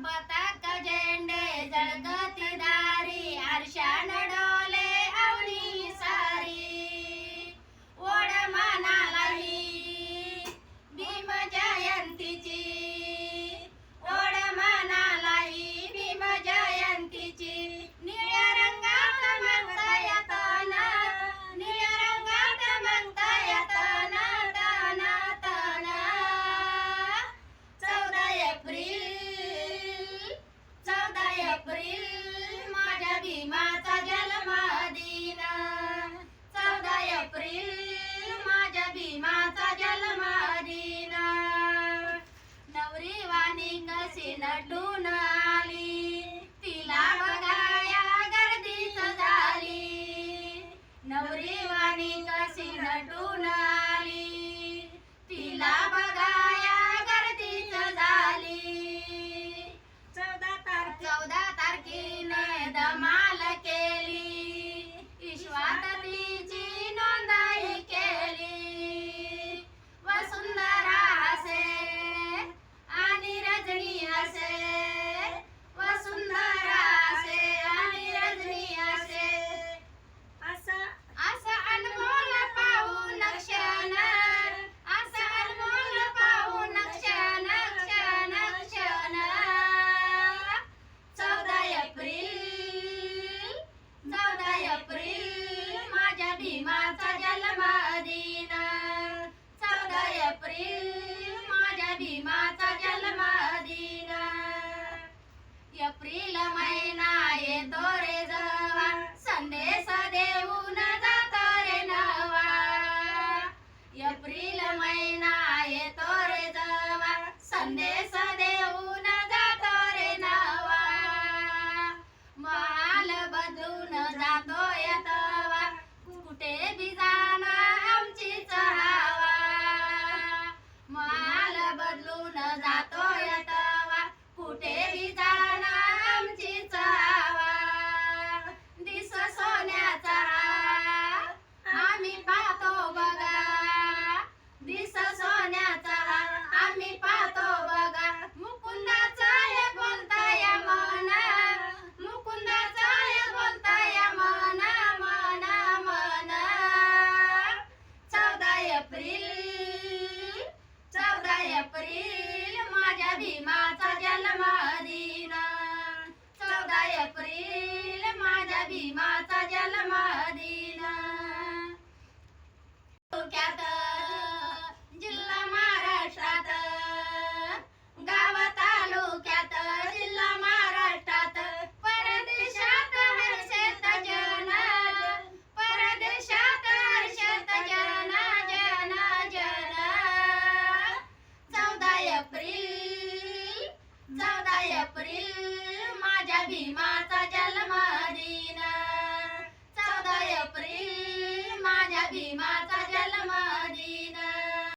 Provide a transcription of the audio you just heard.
पताक झेंडे झळकती दारी आरशान डोले अवनी सारी ओढ मनाला ही भीम जयंतीची ओढ मनाला ही भीम जयंतीची निळ्या रंगात मंगता येताना निळ्या रंगात मंगता येताना ताना ताना 14 एप्रिल माझ्या भीमाचा जन्मदिन 14 एप्रिल माझ्या भीमाचा जन्मदिन नवरी वाणी कशी नटून आली तिला बघाया गर्दीच झाली नवरी वाणी कशी नटून आली तिला बघाया गर्दीच झाली 14 तारखेने धमाल केली विश्वात तिची नोंदणी केली वसुंधरा हसे आणि रजनी हसे वसुंधरा हसे आणि रजनी हसे असं अनमोल पाहून क्षण असं अनमोल पाहून क्षण क्षण क्षण 14 एप्रिल माझ्या भीमाचा जन्मदिन 14 एप्रिल माझ्या भीमाचा जन्मदिन एप्रिल महिना येतो रे जवा संदेश देऊन जातो रे नवा एप्रिल महिना येतो रे जवा संदेश देऊन जातो रे नवा महाल बदलून जातो येतवा कुठे बी जाणं आमचीच हवा महाल बदलून जातो येतवा कुठे बी जाणं आमचीच हवा दिस सोन्याचा आम्ही पाहतो बघा दिस सोन्याचा आम्ही पाहतो बघा मुकुंदाचा हे बोलताय मन मुकुंदाचा हे बोलताय मन मन मन 14 एप्रिल माझ्या भीमाचा जन्मदिन 14 एप्रिल माझ्या भीमाचा जन्मदिन तालुक्यात जिल्हा महाराष्ट्रात गाव तालुक्यात जिल्हा महाराष्ट्रात परदेशात हर्षेत जन परदेशात हर्षेत जन जन जन 14 एप्रिल माझ्या भीमाचा जन्मदिन 14 एप्रिल माझ्या भीमा